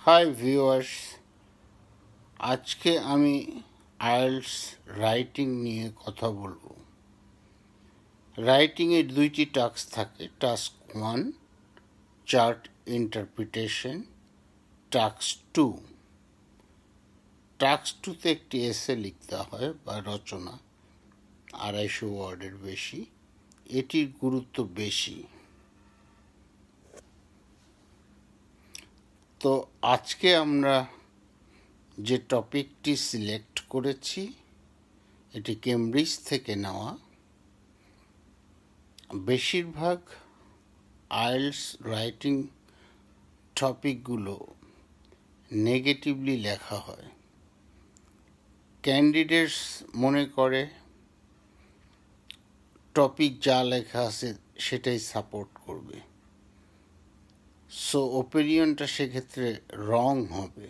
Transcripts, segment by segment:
Hi viewers, আজকে আমি IELTS writing নিয়ে কথা বলবো। রাইটিংয়ের দুইটি টাস্ক থাকে। Task 1 chart interpretation, task 2। Task 2তে একটি এসে লিখতে হয় বা রচনা, 250 ওয়ার্ডের বেশি। এটির গুরুত্ব বেশি। তো আজকে আমরা যে টপিকটি সিলেক্ট করেছি এটি কেমব্রিজ থেকে নেওয়া। বেশিরভাগ আইএলটিএস রাইটিং টপিকগুলো নেগেটিভলি লেখা হয়। ক্যান্ডিডেটস মনে করে টপিক যা লেখা আছে সেটাই সাপোর্ট করবে, সো ওপিনিয়নটা সেক্ষেত্রে রং হবে।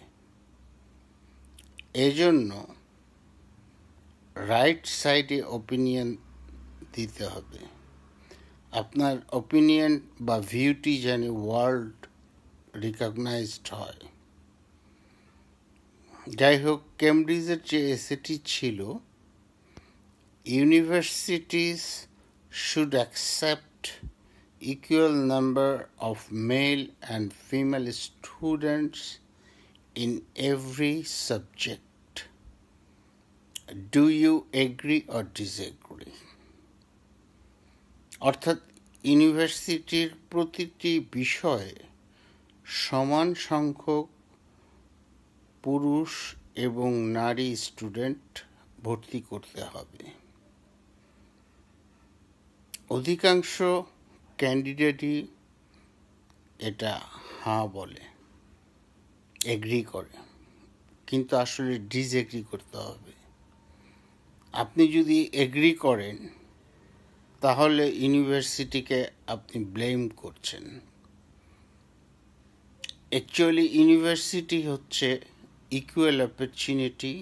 এজন্য রাইট সাইডে ওপিনিয়ন দিতে হবে। আপনার ওপিনিয়ন বা ভিউটি যেন ওয়ার্ল্ড রিকগনাইজড হয়। যাই হোক, কেমব্রিজের যে এসেটি ছিল, universities should accept equal number of male and female students in every subject. Do you agree or disagree? অর্থাৎ ইউনিভার্সিটির প্রতিটি বিষয়ে সমান সংখ্যক পুরুষ এবং নারী স্টুডেন্ট ভর্তি করতে হবে। অধিকাংশ ক্যান্ডিডেটই এটা হ্যাঁ বলে, এগ্রি করে, কিন্তু আসলে ডিসএগ্রি করতে হবে। আপনি যদি এগ্রি করেন তাহলে ইউনিভার্সিটিকে আপনি ব্লেম করছেন। অ্যাকচুয়ালি ইউনিভার্সিটি হচ্ছে ইকুয়াল অপরচুনিটি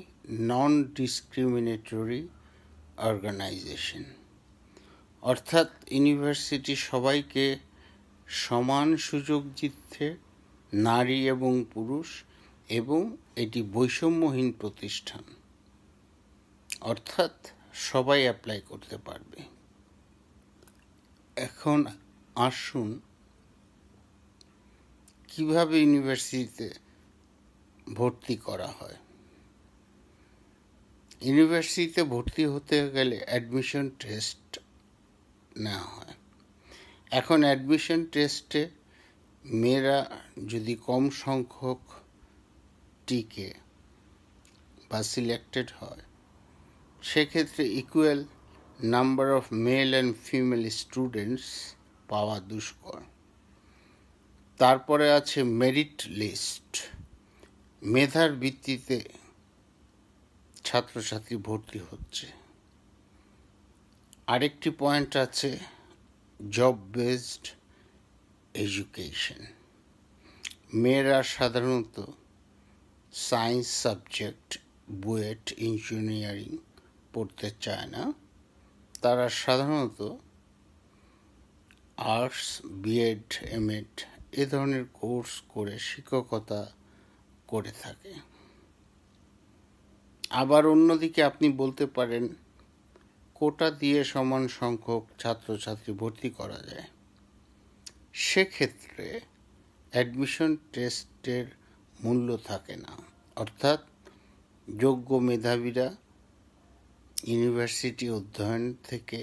নন ডিসক্রিমিনেটরি অর্গানাইজেশন। অর্থাৎ ইউনিভার্সিটি সবাইকে সমান সুযোগ দিচ্ছে, নারী এবং পুরুষ, এবং এটি বৈষম্যহীন প্রতিষ্ঠান, অর্থাৎ সবাই অ্যাপ্লাই করতে পারবে। এখন আসুন কিভাবে ইউনিভার্সিটিতে ভর্তি করা হয়। ইউনিভার্সিটিতে ভর্তি হতে গেলে অ্যাডমিশন টেস্ট নেওয়া হয়। এখন অ্যাডমিশন টেস্টে মেয়েরা যদি কম সংখ্যক টিকে বা সিলেক্টেড হয়, সেক্ষেত্রে equal number of male and female students পাওয়া দুষ্কর। তারপরে আছে মেরিট লিস্ট। মেধার ভিত্তিতে ছাত্রছাত্রী ভর্তি হচ্ছে। আরেকটি পয়েন্ট আছে জব বেসড এডুকেশন। মেয়েরা সাধারণত সায়েন্স সাবজেক্ট, বুয়েট, ইঞ্জিনিয়ারিং পড়তে চায় না। তারা সাধারণত আর্টস, বিএড, এমএড এ ধরনের কোর্স করে শিক্ষকতা করে থাকে। আবার অন্যদিকে আপনি বলতে পারেন কোটা দিয়ে সমান সংখ্যক ছাত্রছাত্রী ভর্তি করা যায়। সেক্ষেত্রে অ্যাডমিশন টেস্টের মূল্য থাকে না, অর্থাৎ যোগ্য মেধাবীরা ইউনিভার্সিটি অধ্যয়ন থেকে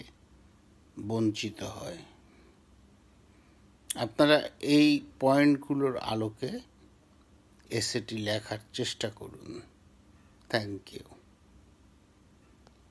বঞ্চিত হয়। আপনারা এই পয়েন্টগুলোর আলোকে এসেটি লেখার চেষ্টা করুন। Thank you.